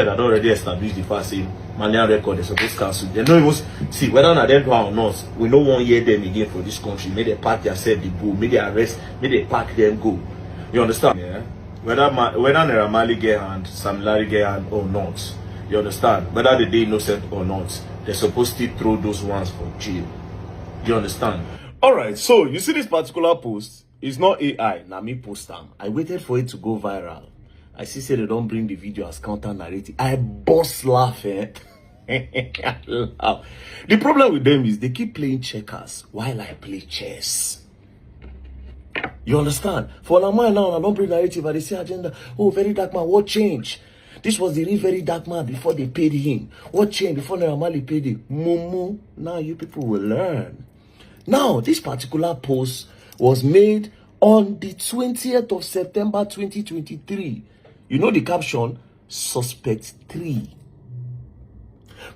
That already established the fact say Malian record is supposed to cancel. They don't even see whether or not they do or not. We no one hear them again for this country. May they pack themselves, they go. May they arrest. May they pack them go. You understand? Yeah. Whether Naira Marley get hand, Sam Larry get hand or not. You understand? Whether they innocent or not, they're supposed to throw those ones for jail. You understand? Alright, so you see this particular post, it's not AI, now me post them. I waited for it to go viral. I see say they don't bring the video as counter narrative. I bust laugh, eh? I laugh. The problem with them is they keep playing checkers while I play chess. You understand? For a man now, I don't bring narrative, and they say agenda. Oh, Verydarkman, what changed? This was the real Verydarkman before they paid him. What changed before Naira Marley paid him? Mumu. Now you people will learn. Now, this particular post was made on the 20th of September 2023. You know the caption? Suspect 3.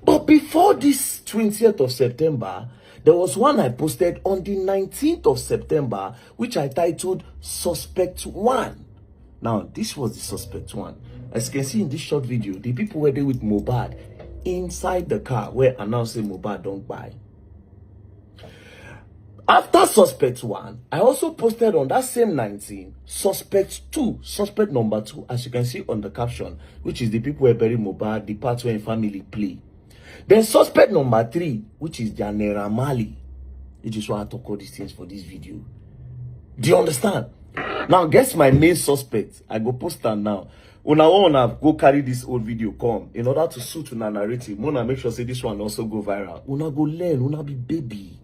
But before this 20th of September, there was one I posted on the 19th of September, which I titled Suspect 1. Now, this was the Suspect 1. As you can see in this short video, the people were there with Mohbad inside the car where announcing Mohbad don't buy. After Suspect 1, I also posted on that same 19, Suspect 2, Suspect number 2, as you can see on the caption, which is the people who bury Mohbad, the part where family play. Then Suspect number 3, which is their Naira Marley, which is why I talk all these things for this video. Do you understand? Now, guess my main suspect. I go post her now. Una wanna go carry this old video come in order to suit una narrative. Una make sure say this one also go viral. Una go learn. Una be baby.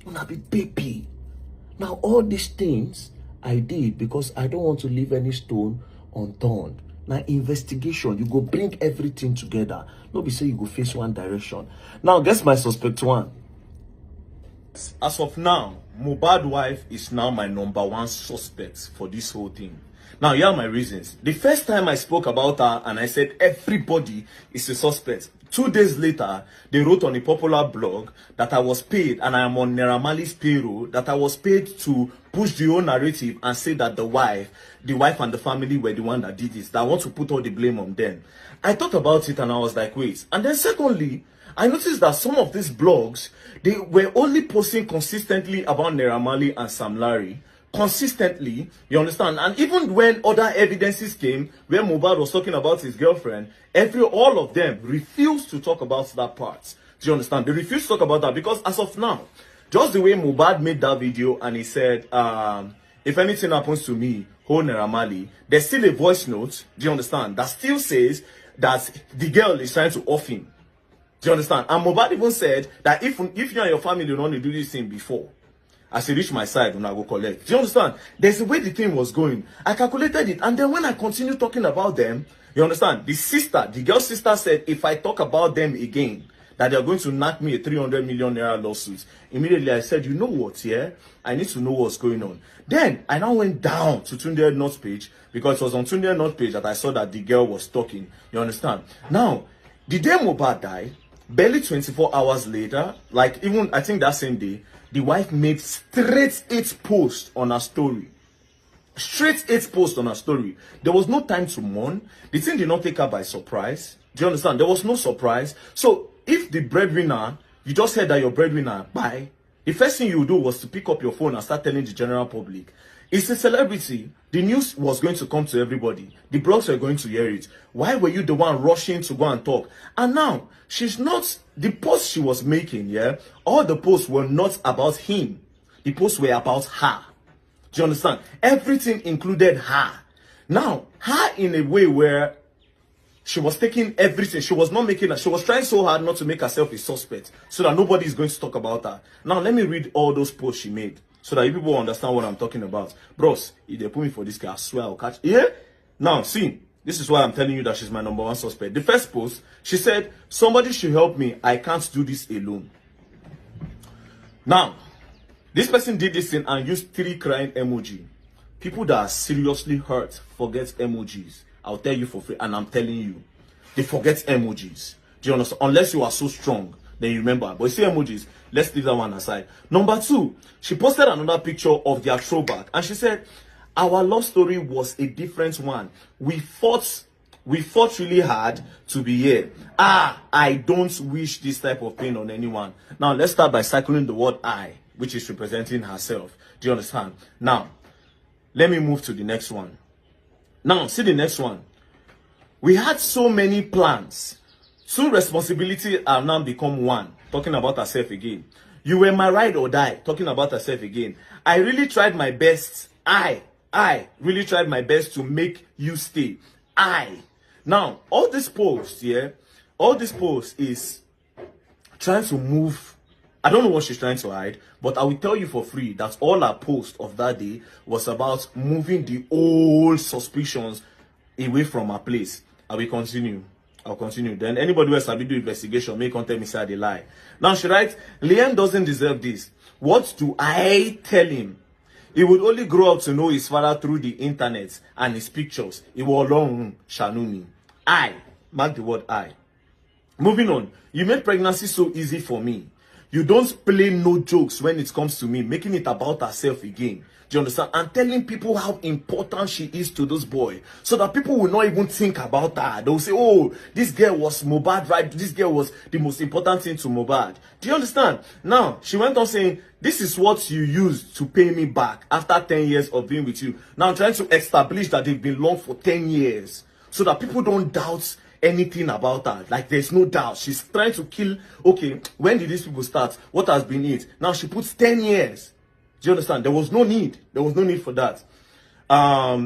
Una be baby. Now all these things I did because I don't want to leave any stone unturned. Now investigation, you go bring everything together. No be say you go face one direction. Now guess my suspect 1. As of now, Mohbad wife is now my #1 suspect for this whole thing. Now, here are my reasons. The first time I spoke about her and I said everybody is a suspect. 2 days later, they wrote on a popular blog that I was paid, and I am on Naira Marley's payroll, that I was paid to push the whole narrative and say that the wife and the family were the one that did this, that I want to put all the blame on them. I thought about it and I was like, wait. And then secondly, I noticed that some of these blogs, they were only posting consistently about Naira Marley and Sam Larry. Consistently, you understand? And even when other evidences came, where Mohbad was talking about his girlfriend, all of them refused to talk about that part. Do you understand? They refused to talk about that because as of now, just the way Mohbad made that video and he said, if anything happens to me, hold Naira Marley, there's still a voice note, do you understand, that still says that the girl is trying to off him. Do you understand? And Mohbad even said that if you and your family don't want to do this thing before, as I reach my side, when I go collect. Do you understand? There's the way the thing was going. I calculated it. And then when I continued talking about them, you understand? The girl's sister said, if I talk about them again, that they're going to knock me a 300 million naira lawsuit. Immediately I said, you know what, yeah? I need to know what's going on. Then I now went down to Tunde North page, because it was on Tunde North page that I saw that the girl was talking. You understand? Now, the day Mohbad died, barely 24 hours later, like even I think that same day, the wife made straight 8 posts on her story. Straight 8 posts on her story. There was no time to mourn. The thing did not take her by surprise. Do you understand? There was no surprise. So if the breadwinner, you just heard that your breadwinner bye, the first thing you do was to pick up your phone and start telling the general public. It's a celebrity. The news was going to come to everybody. The blogs were going to hear it. Why were you the one rushing to go and talk? And now, she's not, the posts she was making, yeah, all the posts were not about him. The posts were about her. Do you understand? Everything included her. Now, her in a way where she was taking everything. She was not making her, she was trying so hard not to make herself a suspect so that nobody is going to talk about her. Now, let me read all those posts she made, so that you people understand what I'm talking about. Bros, if they put me for this guy, I swear I'll catch. Yeah? Now, see, this is why I'm telling you that she's my #1 suspect. The first post, she said, somebody should help me. I can't do this alone. Now, this person did this thing and used 3 crying emoji. People that are seriously hurt forget emojis. I'll tell you for free, and I'm telling you. They forget emojis. Do you understand? Unless you are so strong, then you remember. But you see emojis, let's leave that one aside. Number 2, she posted another picture of their throwback, and she said, our love story was a different one. We fought We fought really hard to be here. I don't wish this type of pain on anyone. Now, let's start by circling the word I, which is representing herself. Do you understand? Now, let me move to the next one. Now, see the next one. We had so many plans. Two responsibilities have now become one. Talking about herself again. You were my ride or die. Talking about herself again. I really tried my best. I really tried my best to make you stay. Now, all this post, all this post is trying to move. I don't know what she's trying to hide, but I will tell you for free that all her post of that day was about moving the old suspicions away from her place. I will continue. I'll continue. Then anybody who has a video investigation may contact me say they lie. Now she writes, Liam doesn't deserve this. What do I tell him? He would only grow up to know his father through the internet and his pictures. He will alone Shanumi. Mark the word I. Moving on. You made pregnancy so easy for me. You don't play no jokes when it comes to me, making it about herself again. Do you understand? And telling people how important she is to this boy, so that people will not even think about her. They'll say, oh, this girl was Mohbad, right? This girl was the most important thing to Mohbad. Do you understand? Now, she went on saying, this is what you used to pay me back after 10 years of being with you. Now, I'm trying to establish that they've been long for 10 years, so that people don't doubt anything about her. Like, there's no doubt. She's trying to kill, okay, when did these people start? What has been it? Now, she puts 10 years. Do you understand? There was no need. There was no need for that.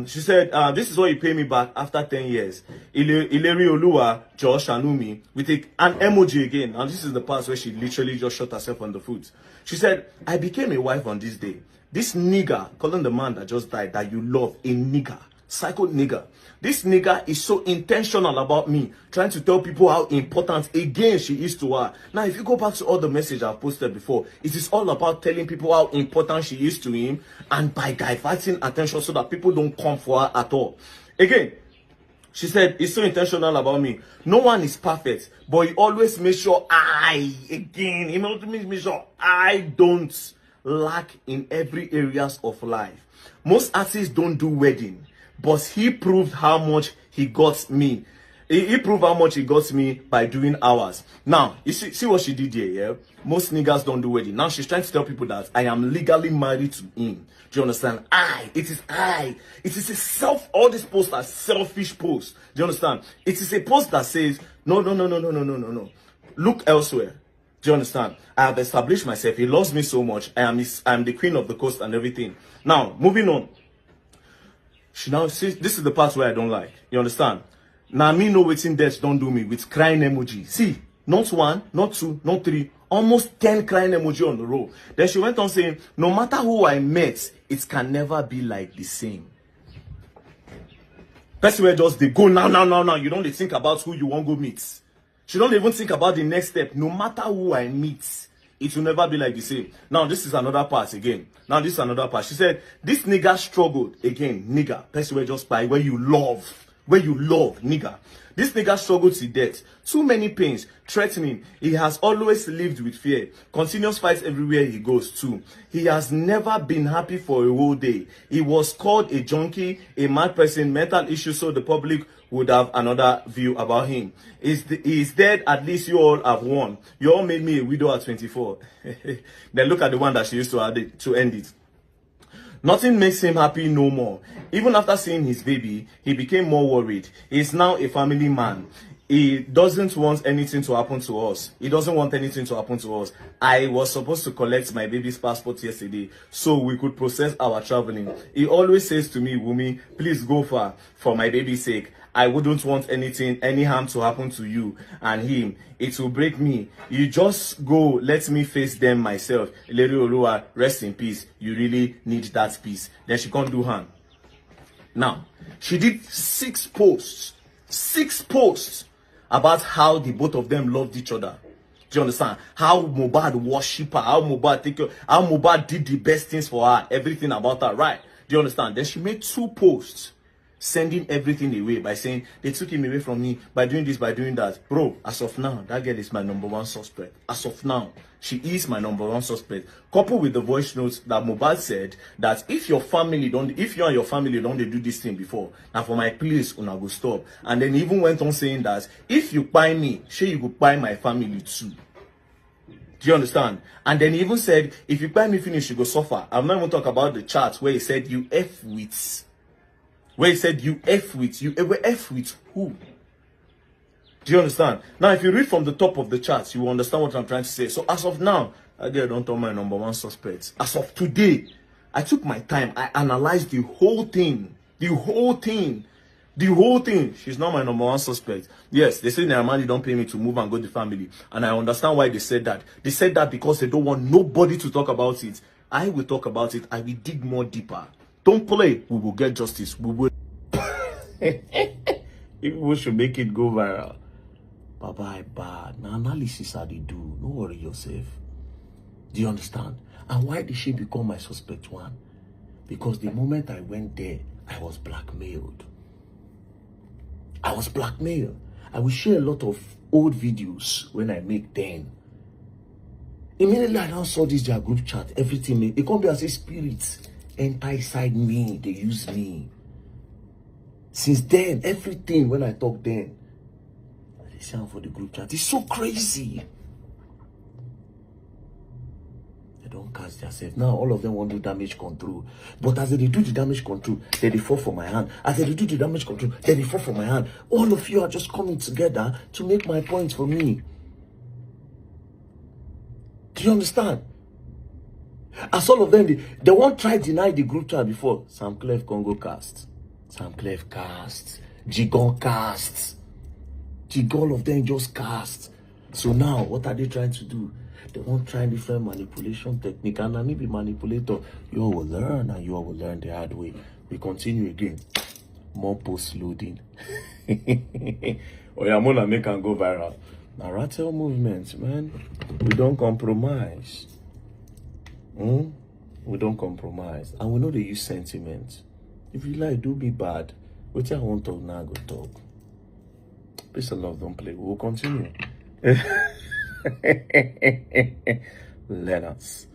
She said, this is what you pay me back after 10 years. Ileri Oluwa, Josh Anumi, we take an emoji again. And this is the part where she literally just shot herself on the foot. She said, I became a wife on this day. This nigger, calling the man that just died, that you love, a nigger, psycho nigger. This nigger is so intentional about me, trying to tell people how important, again, she is to her. Now, if you go back to all the messages I've posted before, it is all about telling people how important she is to him, and by diverting attention so that people don't come for her at all. Again, she said, it's so intentional about me. No one is perfect, but he always makes sure he always makes sure I don't lack in every areas of life. Most artists don't do wedding, but he proved how much he got me. He proved how much he got me by doing hours. Now, you see what she did here, yeah? Most niggas don't do wedding. Now she's trying to tell people that I am legally married to him. Do you understand? It is all these posts are selfish posts. Do you understand? It is a post that says, no. Look elsewhere. Do you understand? I have established myself. He loves me so much. I am the queen of the coast and everything. Now, moving on. She now says, this is the part where I don't like. You understand? Now, me know waiting death don't do me with crying emoji. See, not one, not two, not three, almost 10 crying emoji on the row. Then she went on saying, no matter who I met, it can never be like the same. Person where just they go now. You don't think about who you want to go meet. She don't even think about the next step. No matter who I meet, it will never be like the same. Now, this is another part again. She said, this nigga struggled. Again, nigga. Person where just by where you love, nigga. This nigga struggled to death. Too many pains, threatening. He has always lived with fear. Continuous fights everywhere he goes to. He has never been happy for a whole day. He was called a junkie, a mad person, mental issues, so the public would have another view about him. He's dead, at least you all have won. You all made me a widow at 24. Then look at the one that she used to add to end it. Nothing makes him happy no more. Even after seeing his baby, he became more worried. He's now a family man. He doesn't want anything to happen to us. I was supposed to collect my baby's passport yesterday so we could process our traveling. He always says to me, Wumi, please go far for my baby's sake. I wouldn't want any harm to happen to you and him. It will break me. You just go, let me face them myself. Ileri Oluwa, rest in peace. You really need that peace. Then she can't do harm. Now, she did 6 posts about how the both of them loved each other. Do you understand? How Mohbad worship her, how Mohbad did the best things for her, everything about her, right? Do you understand? Then she made 2 posts. sending everything away by saying they took him away from me by doing this, by doing that. Bro, as of now, that girl is my #1 suspect. As of now, she is my #1 suspect. Coupled with the voice notes that Mohbad said that if you and your family don't do this thing before, now for my place, una go stop. And then he even went on saying that if you buy me, sure you go buy my family too. Do you understand? And then he even said, if you buy me finish, you go suffer. I'm not even talking about the chat where he said you F with. Where he said you F with. You ever F with who? Do you understand? Now, if you read from the top of the chart, you will understand what I'm trying to say. So as of now, I don't tell my #1 suspect. As of today, I took my time. I analyzed the whole thing. The whole thing. She's not my #1 suspect. Yes, they say Naramani don't pay me to move and go to the family. And I understand why they said that. They said that because they don't want nobody to talk about it. I will talk about it. I will dig more deeper. Don't play. We will get justice. We will. People should make it go viral. Bye bad. Now analysis how they do. Don't worry yourself. Do you understand? And why did she become my suspect one? Because the moment I went there, I was blackmailed. I will share a lot of old videos when I make them. Immediately I now saw this their group chat, everything. It can't be as a spirit enter inside me. They use me. Since then, everything when I talk then, they sound for the group chat. It's so crazy. They don't catch themselves. Now all of them want to do damage control. But as they do the damage control, then they fall for my hand. As they do the damage control, then they fall for my hand. All of you are just coming together to make my point for me. Do you understand? As all of them, they won't try to deny the group chat before. Sam Clef Congo cast. Sam Clef cast. Jigon cast. All of them just cast. So now, what are they trying to do? They won't try different manipulation technique. And I may be manipulator. You all will learn, and you all will learn the hard way. We continue again. More post loading. Oh, yeah, I'm gonna make and go viral. Narrative movements, man. We don't compromise. We don't compromise. And we know they use sentiments. If you like, do me bad. What I want to talk now, go talk. Peace and love, don't play. We will continue. Let us.